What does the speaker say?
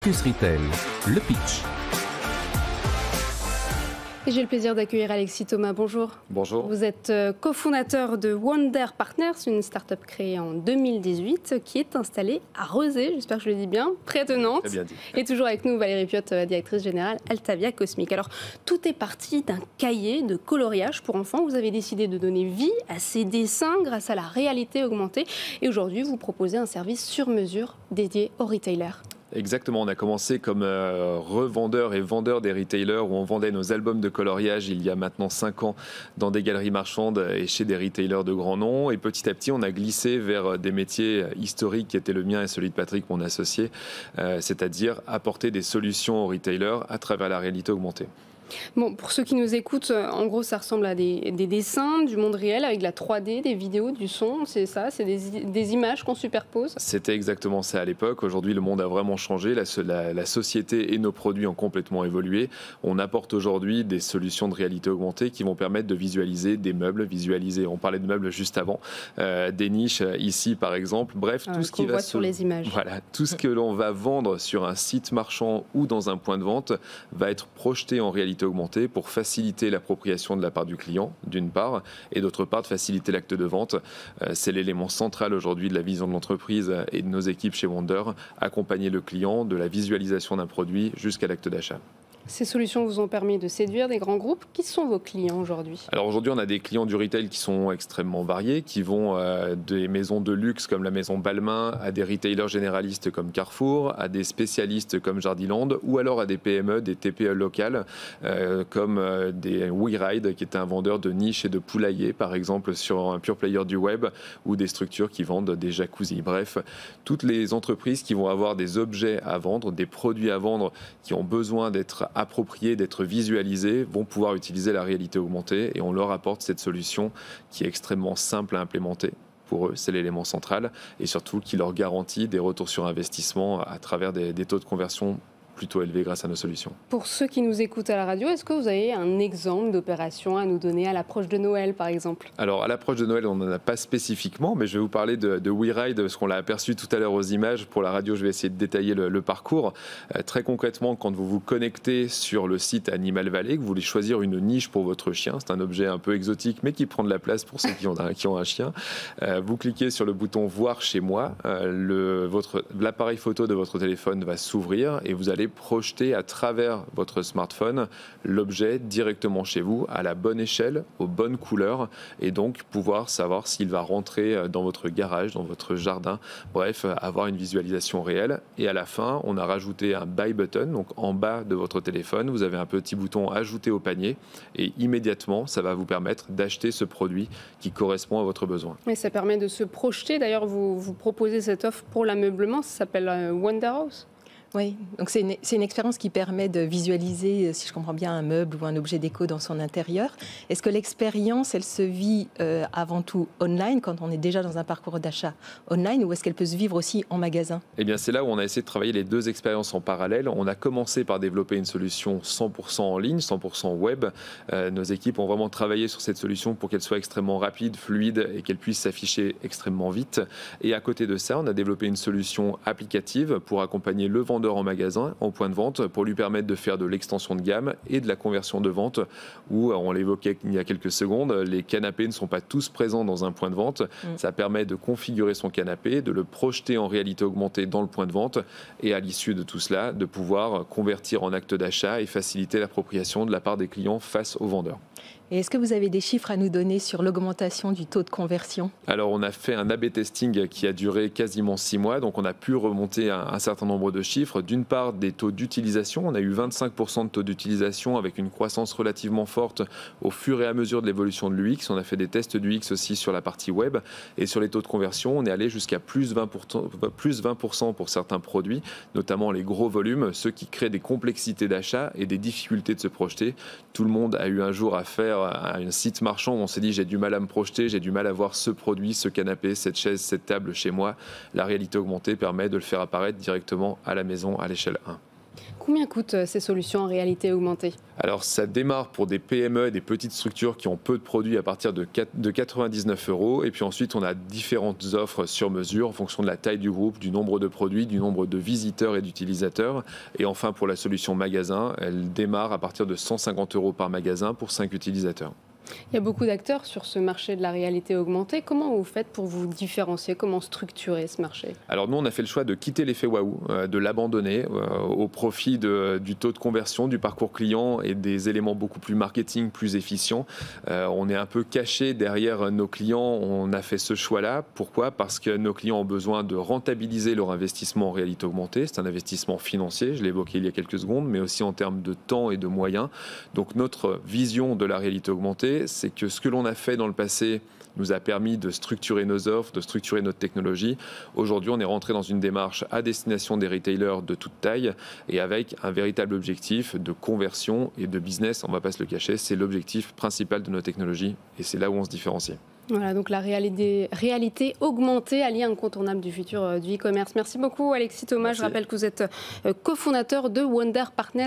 Focus Retail, le pitch. Et j'ai le plaisir d'accueillir Alexis Thomas. Bonjour. Bonjour. Vous êtes cofondateur de Wonder Partners, une start-up créée en 2018 qui est installée à Rezé, j'espère que je le dis bien, près de Nantes. Très bien dit. Et toujours avec nous Valérie Piotte, directrice générale Altavia Cosmic. Alors, tout est parti d'un cahier de coloriage pour enfants. Vous avez décidé de donner vie à ces dessins grâce à la réalité augmentée. Et aujourd'hui, vous proposez un service sur mesure dédié aux retailers. Exactement, on a commencé comme revendeur et vendeur des retailers où on vendait nos albums de coloriage il y a maintenant 5 ans dans des galeries marchandes et chez des retailers de grands noms. Et petit à petit, on a glissé vers des métiers historiques qui étaient le mien et celui de Patrick, mon associé, c'est-à-dire apporter des solutions aux retailers à travers la réalité augmentée. Bon, pour ceux qui nous écoutent, en gros, ça ressemble à des dessins du monde réel avec de la 3D, des vidéos, du son, c'est ça, c'est des images qu'on superpose. C'était exactement ça à l'époque. Aujourd'hui, le monde a vraiment changé. La société et nos produits ont complètement évolué. On apporte aujourd'hui des solutions de réalité augmentée qui vont permettre de visualiser des meubles, on parlait de meubles juste avant, des niches ici par exemple. Bref, tout ce qui va sur les images. Voilà, tout ce que l'on va vendre sur un site marchand ou dans un point de vente va être projeté en réalité augmentée pour faciliter l'appropriation de la part du client, d'une part, et d'autre part, de faciliter l'acte de vente. C'est l'élément central aujourd'hui de la vision de l'entreprise et de nos équipes chez Wonder, accompagner le client de la visualisation d'un produit jusqu'à l'acte d'achat. Ces solutions vous ont permis de séduire des grands groupes. Qui sont vos clients aujourd'hui ? Alors aujourd'hui, on a des clients du retail qui sont extrêmement variés, qui vont des maisons de luxe comme la maison Balmain, à des retailers généralistes comme Carrefour, à des spécialistes comme Jardiland, ou alors à des PME, des TPE locales, comme des WeRide, qui est un vendeur de niches et de poulaillers, par exemple, sur un pure player du web, ou des structures qui vendent des jacuzzis. Bref, toutes les entreprises qui vont avoir des objets à vendre, des produits à vendre, qui ont besoin d'être appropriés, d'être visualisés, vont pouvoir utiliser la réalité augmentée et on leur apporte cette solution qui est extrêmement simple à implémenter. Pour eux, c'est l'élément central et surtout qui leur garantit des retours sur investissement à travers des taux de conversion plutôt élevés grâce à nos solutions. Pour ceux qui nous écoutent à la radio, est-ce que vous avez un exemple d'opération à nous donner à l'approche de Noël, par exemple ? Alors, à l'approche de Noël, on n'en a pas spécifiquement, mais je vais vous parler de WeRide, parce qu'on l'a aperçu tout à l'heure aux images. Pour la radio, je vais essayer de détailler le parcours. Très concrètement, quand vous vous connectez sur le site Animal Valley, que vous voulez choisir une niche pour votre chien, c'est un objet un peu exotique, mais qui prend de la place pour ceux qui ont un chien. Vous cliquez sur le bouton « Voir chez moi ». L'appareil photo de votre téléphone va s'ouvrir et vous allez projeter à travers votre smartphone l'objet directement chez vous, à la bonne échelle, aux bonnes couleurs, et donc pouvoir savoir s'il va rentrer dans votre garage, dans votre jardin, bref, avoir une visualisation réelle. Et à la fin, on a rajouté un buy button, donc en bas de votre téléphone, vous avez un petit bouton ajouter au panier, et immédiatement, ça va vous permettre d'acheter ce produit qui correspond à votre besoin. Et ça permet de se projeter. D'ailleurs, vous proposez cette offre pour l'ameublement, ça s'appelle Wonder House. Oui, donc c'est une expérience qui permet de visualiser, si je comprends bien, un meuble ou un objet déco dans son intérieur. Est-ce que l'expérience, elle se vit avant tout online, quand on est déjà dans un parcours d'achat online, ou est-ce qu'elle peut se vivre aussi en magasin ? Eh bien, c'est là où on a essayé de travailler les deux expériences en parallèle. On a commencé par développer une solution 100% en ligne, 100% web. Nos équipes ont vraiment travaillé sur cette solution pour qu'elle soit extrêmement rapide, fluide et qu'elle puisse s'afficher extrêmement vite. Et à côté de ça, on a développé une solution applicative pour accompagner le vendeur en magasin, en point de vente, pour lui permettre de faire de l'extension de gamme et de la conversion de vente, où on l'évoquait il y a quelques secondes, les canapés ne sont pas tous présents dans un point de vente. Ça permet de configurer son canapé, de le projeter en réalité augmentée dans le point de vente et à l'issue de tout cela, de pouvoir convertir en acte d'achat et faciliter l'appropriation de la part des clients face aux vendeurs. Et est-ce que vous avez des chiffres à nous donner sur l'augmentation du taux de conversion ? Alors, on a fait un A/B testing qui a duré quasiment 6 mois, donc on a pu remonter un certain nombre de chiffres. D'une part, des taux d'utilisation. On a eu 25% de taux d'utilisation avec une croissance relativement forte au fur et à mesure de l'évolution de l'UX. On a fait des tests d'UX aussi sur la partie web. Et sur les taux de conversion, on est allé jusqu'à plus 20% pour certains produits, notamment les gros volumes, ceux qui créent des complexités d'achat et des difficultés de se projeter. Tout le monde a eu un jour à faire à un site marchand où on s'est dit j'ai du mal à me projeter, j'ai du mal à voir ce produit, ce canapé, cette chaise, cette table chez moi. La réalité augmentée permet de le faire apparaître directement à la maison à l'échelle 1. Combien coûtent ces solutions en réalité augmentée? Alors ça démarre pour des PME et des petites structures qui ont peu de produits à partir de 99 €. Et puis ensuite, on a différentes offres sur mesure en fonction de la taille du groupe, du nombre de produits, du nombre de visiteurs et d'utilisateurs. Et enfin, pour la solution magasin, elle démarre à partir de 150 € par magasin pour 5 utilisateurs. Il y a beaucoup d'acteurs sur ce marché de la réalité augmentée. Comment vous faites pour vous différencier? Comment structurer ce marché? Alors nous, on a fait le choix de quitter l'effet waouh, de l'abandonner au profit du taux de conversion, du parcours client et des éléments beaucoup plus marketing, plus efficients. On est un peu caché derrière nos clients. On a fait ce choix-là. Pourquoi? Parce que nos clients ont besoin de rentabiliser leur investissement en réalité augmentée. C'est un investissement financier, je l'ai évoqué il y a quelques secondes, mais aussi en termes de temps et de moyens. Donc notre vision de la réalité augmentée, c'est que ce que l'on a fait dans le passé nous a permis de structurer nos offres, de structurer notre technologie. Aujourd'hui, on est rentré dans une démarche à destination des retailers de toute taille et avec un véritable objectif de conversion et de business. On ne va pas se le cacher, c'est l'objectif principal de nos technologies et c'est là où on se différencie. Voilà, donc la réalité augmentée, allié incontournable du futur du e-commerce. Merci beaucoup Alexis Thomas. Merci. Je rappelle que vous êtes cofondateur de Wonder Partners.